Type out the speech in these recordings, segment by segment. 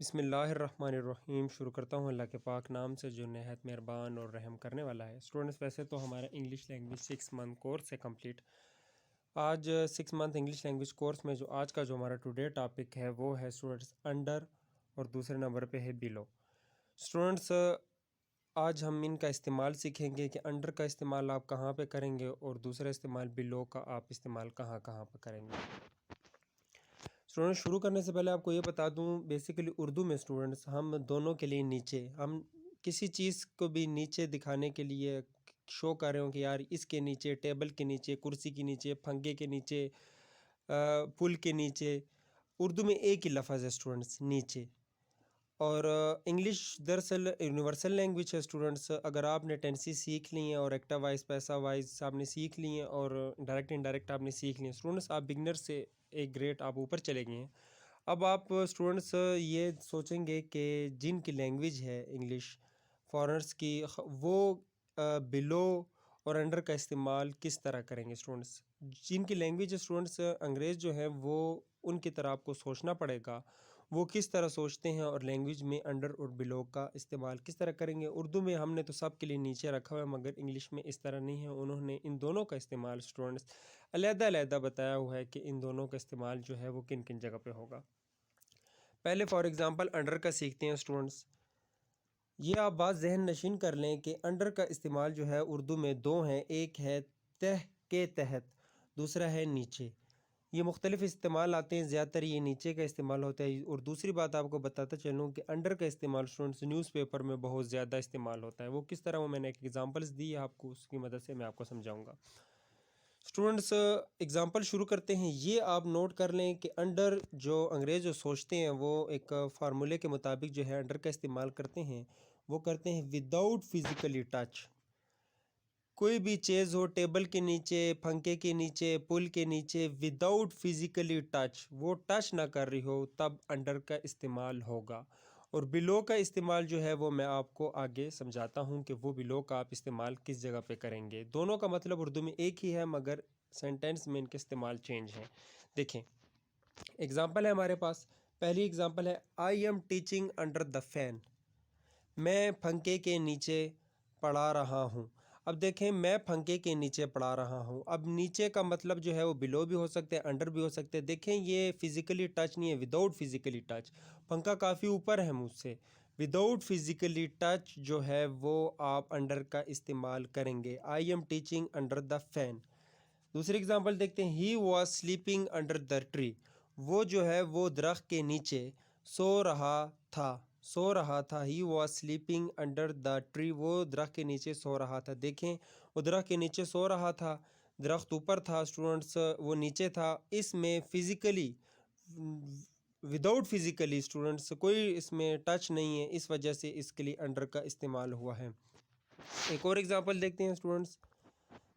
बिस्मिल्लाहिर्रहमानिर्रहीम। शुरू करता हूँ अल्लाह के पाक नाम से जो नहायत मेहरबान और रहम करने वाला है। स्टूडेंट्स, वैसे तो हमारा इंग्लिश लैंग्वेज 6 मंथ कोर्स है कंप्लीट। आज 6 मंथ इंग्लिश लैंग्वेज कोर्स में जो आज का जो हमारा टुडे टॉपिक है वो है स्टूडेंट्स अंडर, और दूसरे नंबर पे है बिलो। स्टूडेंट्स, आज हम इनका इस्तेमाल सीखेंगे कि अंडर का इस्तेमाल आप कहाँ पे करेंगे और दूसरा इस्तेमाल बिलो का आप इस्तेमाल कहाँ कहाँ पर करेंगे। स्टूडेंट्स, शुरू करने से पहले आपको ये बता दूं, बेसिकली उर्दू में स्टूडेंट्स हम दोनों के लिए नीचे, हम किसी चीज़ को भी नीचे दिखाने के लिए शो कर रहे हो कि यार इसके नीचे, टेबल के नीचे, कुर्सी के नीचे, पंखे के नीचे, पुल के नीचे, उर्दू में एक ही लफ्ज़ है स्टूडेंट्स, नीचे। और इंग्लिश दरअसल यूनिवर्सल लैंग्वेज है स्टूडेंट्स। अगर आपने टेंसेस सीख ली हैं और एक्टिव वाइज, पैसा वाइज आपने सीख ली हैं और डायरेक्ट इनडायरेक्ट आपने सीख ली हैं स्टूडेंट्स, आप बिगनर से एक ग्रेड आप ऊपर चले गए हैं। अब आप स्टूडेंट्स ये सोचेंगे कि जिनकी लैंग्वेज है इंग्लिश फॉरेनर्स की, वो बिलो और अंडर का इस्तेमाल किस तरह करेंगे। स्टूडेंट्स, जिनकी लैंग्वेज है स्टूडेंट्स अंग्रेज़ जो है, वो उनकी तरह आपको सोचना पड़ेगा वो किस तरह सोचते हैं और लैंग्वेज में अंडर और बिलो का इस्तेमाल किस तरह करेंगे। उर्दू में हमने तो सब के लिए नीचे रखा हुआ है, मगर इंग्लिश में इस तरह नहीं है। उन्होंने इन दोनों का इस्तेमाल स्टूडेंट्स अलग-अलग बताया हुआ है कि इन दोनों का इस्तेमाल जो है वो किन किन जगह पे होगा। पहले फॉर एग्ज़ाम्पल अंडर का सीखते हैं स्टूडेंट्स। ये आप बात जहन नशीन कर लें कि अंडर का इस्तेमाल जो है उर्दू में दो हैं, एक है तह के तहत, दूसरा है नीचे। ये मुख्तलिफ़ इस्तेमाल आते हैं, ज़्यादातर ये नीचे का इस्तेमाल होता है। और दूसरी बात आपको बताता चलूँ कि अंडर का इस्तेमाल स्टूडेंट्स न्यूज़पेपर में बहुत ज़्यादा इस्तेमाल होता है। वो किस तरह, वो मैंने एक एग्ज़ाम्पल्स दी है आपको, उसकी मदद से मैं आपको समझाऊँगा। स्टूडेंट्स, एग्ज़ाम्पल शुरू करते हैं। ये आप नोट कर लें कि अंडर जो अंग्रेज़ जो सोचते हैं वो एक फार्मूले के मुताबिक जो है अंडर का इस्तेमाल करते हैं, वो करते हैं विदाउट फिज़िकली टच। कोई भी चीज़ हो, टेबल के नीचे, पंखे के नीचे, पुल के नीचे, विदाउट फिज़िकली टच, वो टच ना कर रही हो, तब अंडर का इस्तेमाल होगा। और बिलो का इस्तेमाल जो है वो मैं आपको आगे समझाता हूँ कि वो बिलो का आप इस्तेमाल किस जगह पे करेंगे। दोनों का मतलब उर्दू में एक ही है, मगर सेंटेंस में इनके इस्तेमाल चेंज हैं। देखें, एग्ज़ाम्पल है हमारे पास। पहली एग्ज़ाम्पल है, I am teaching under the fan. मैं पंखे के नीचे पढ़ा रहा हूँ। अब देखें, मैं पंखे के नीचे पढ़ा रहा हूँ। अब नीचे का मतलब जो है वो बिलो भी हो सकते हैं, अंडर भी हो सकते हैं। देखें, ये फिज़िकली टच नहीं है, विदाउट फिज़िकली टच। पंखा काफ़ी ऊपर है मुझसे। विदाउट फिज़िकली टच जो है वो आप अंडर का इस्तेमाल करेंगे। I am teaching under the fan. दूसरी एग्जांपल देखते हैं, he was sleeping under the tree. वो जो है वो दरख्त के नीचे सो रहा था। सो रहा था, he was sleeping under the tree. वो दरख्त के नीचे सो रहा था। देखें, वो दरख्त के नीचे सो रहा था, दरख्त ऊपर था स्टूडेंट्स, वो नीचे था। इसमें फिज़िकली, विदाउट फिज़िकली स्टूडेंट्स कोई इसमें टच नहीं है, इस वजह से इसके लिए अंडर का इस्तेमाल हुआ है। एक और एग्जांपल देखते हैं students.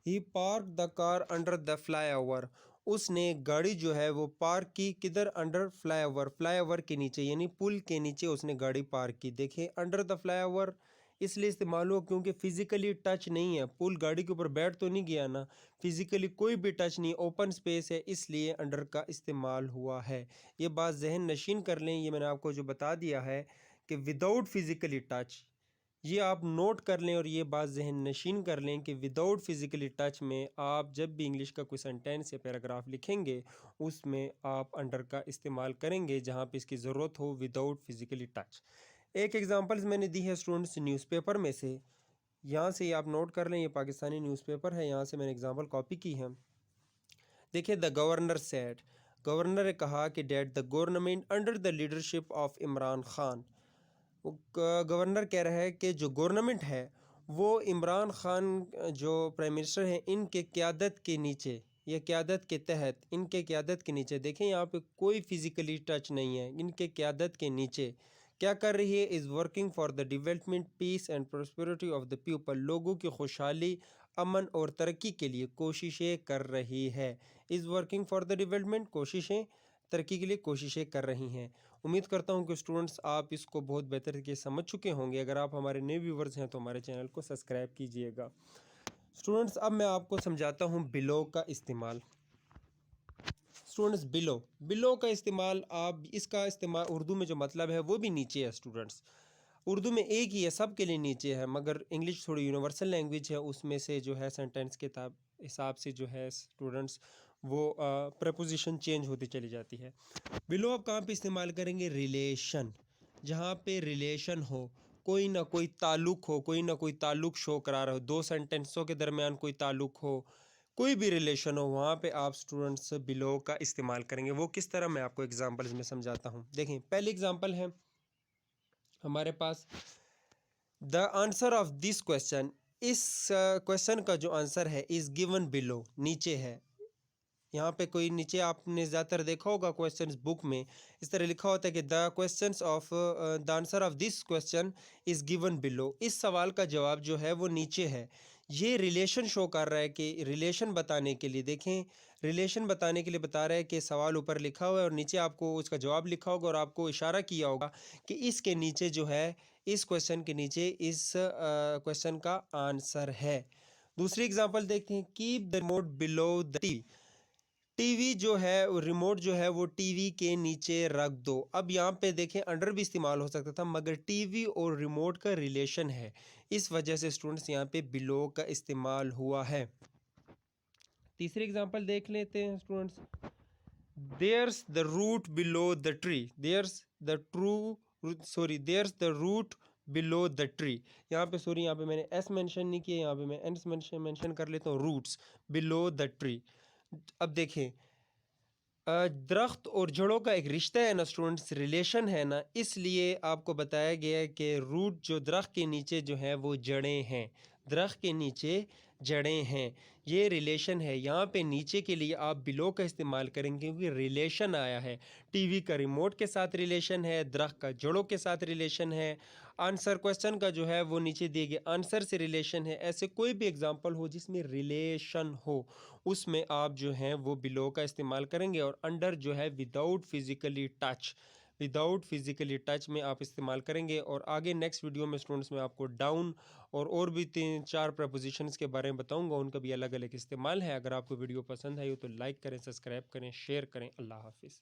He park the car under the fly over. उसने गाड़ी जो है वो पार्क की किधर, under fly over, fly over के नीचे, यानी पुल के नीचे उसने गाड़ी पार्क की। देखें, अंडर द फ्लाई ओवर इसलिए इस्तेमाल हुआ क्योंकि फिज़िकली टच नहीं है, पुल गाड़ी के ऊपर बैठ तो नहीं गया ना, फिज़िकली कोई भी टच नहीं, ओपन स्पेस है, इसलिए अंडर का इस्तेमाल हुआ है। ये बात जहन नशीन कर लें, ये मैंने आपको जो बता दिया है कि विदाउट फिज़िकली टच, ये आप नोट कर लें और ये बात जहन नशीन कर लें कि विदाउट फिज़िकली टच में आप जब भी इंग्लिश का कोई सेंटेंस या पैराग्राफ लिखेंगे, उसमें आप अंडर का इस्तेमाल करेंगे जहाँ पे इसकी ज़रूरत हो, विदाउट फिज़िकली टच। एक एग्जांपल्स मैंने दी है स्टूडेंट्स न्यूज़पेपर में से, यहाँ से आप नोट कर लें, ये पाकिस्तानी न्यूज़पेपर है, यहाँ से मैंने एग्जाम्पल कॉपी की है। देखिए, द गवर्नर सेड, गवर्नर ने कहा कि that the government under the leadership of Imran Khan. Governor कह रहा है कि जो गवर्नमेंट है वो इमरान खान जो प्राइम मिनिस्टर हैं, इनके क़यादत के नीचे या क़यादत के तहत, इनके क़यादत के नीचे। देखें, यहाँ पे कोई फिज़िकली टच नहीं है, इनके क़यादत के नीचे क्या कर रही है, is working for the development, peace and prosperity of the people. लोगों की खुशहाली, अमन और तरक्की के लिए कोशिशें कर रही है। Is working for the development, कोशिशें, तरक्की के लिए कोशिशें कर रही हैं। उम्मीद करता हूं कि स्टूडेंट्स आप इसको बहुत बेहतर तरीके से समझ चुके होंगे। अगर आप हमारे नए व्यूवर्स हैं तो हमारे चैनल को सब्सक्राइब कीजिएगा। स्टूडेंट्स, अब मैं आपको समझाता हूं बिलो का इस्तेमाल। स्टूडेंट्स बिलो, बिलो का इस्तेमाल आप इसका इस्तेमाल उर्दू में जो मतलब है वो भी नीचे है स्टूडेंट्स। उर्दू में एक ही है, सब के लिए नीचे है, मगर इंग्लिश थोड़ी यूनिवर्सल लैंग्वेज है, उसमें से जो है सेंटेंस के हिसाब से जो है स्टूडेंट्स वो प्रपोजिशन चेंज होती चली जाती है। बिलो आप कहाँ पे इस्तेमाल करेंगे? रिलेशन, जहाँ पे रिलेशन हो, कोई ना कोई ताल्लुक हो, कोई ना कोई ताल्लुक शो करा रहा हो, दो सेंटेंसों के दरमियान कोई ताल्लुक हो, कोई भी रिलेशन हो, वहाँ पे आप स्टूडेंट्स बिलो का इस्तेमाल करेंगे। वो किस तरह, मैं आपको एग्जांपल्स में समझाता हूँ। देखें, पहली एग्जांपल है हमारे पास, the answer of this question, इस क्वेश्चन का जो आंसर है इज़ गिवन बिलो, नीचे है। यहाँ पे कोई नीचे आपने ज़्यादातर देखा होगा क्वेश्चंस बुक में इस तरह लिखा होता है कि the questions of the answer of this question is given below, इस सवाल का जवाब जो है वो नीचे है। ये रिलेशन शो कर रहा है कि रिलेशन बताने के लिए, देखें रिलेशन बताने के लिए बता रहा है कि सवाल ऊपर लिखा हुआ है और नीचे आपको उसका जवाब लिखा होगा और आपको इशारा किया होगा कि इसके नीचे जो है, इस क्वेश्चन के नीचे इस क्वेश्चन का आंसर है। दूसरी एग्जांपल देखते हैं, keep the remote below the TV, TV जो है रिमोट जो है वो टीवी के नीचे रख दो। अब यहाँ पे देखें अंडर भी इस्तेमाल हो सकता था, मगर टीवी और रिमोट का रिलेशन है, इस वजह से स्टूडेंट्स यहाँ पे बिलो का इस्तेमाल हुआ है। तीसरी एग्जांपल देख लेते हैं students, there's the root below the tree, there's the there's the root below the tree. यहाँ पे सॉरी, यहाँ पे मैंने एस मेंशन नहीं किया, यहाँ पे मैं एस मेंशन कर लेता हूँ, रूट्स बिलो द ट्री। अब देखें दरख्त और जड़ों का एक रिश्ता है ना स्टूडेंट्स, रिलेशन है ना, इसलिए आपको बताया गया है कि रूट जो दरख्त के नीचे जो है वो जड़ें हैं, दरख्त के नीचे जड़ें हैं, ये रिलेशन है। यहाँ पे नीचे के लिए आप बिलो का इस्तेमाल करेंगे क्योंकि रिलेशन आया है, टीवी का रिमोट के साथ रिलेशन है, दरख्त का जड़ों के साथ रिलेशन है, आंसर क्वेश्चन का जो है वो नीचे दिए गए आंसर से रिलेशन है। ऐसे कोई भी एग्जांपल हो जिसमें रिलेशन हो, उसमें आप जो हैं वो बिलो का इस्तेमाल करेंगे। और अंडर जो है without physically touch, without physically touch में आप इस्तेमाल करेंगे। और आगे नेक्स्ट वीडियो में स्टूडेंट्स में आपको डाउन और भी 3-4 प्रपोजिशंस के बारे में बताऊंगा, उनका भी अलग अलग इस्तेमाल है। अगर आपको वीडियो पसंद आई हो तो लाइक करें, सब्सक्राइब करें, शेयर करें। अल्लाह हाफिज़।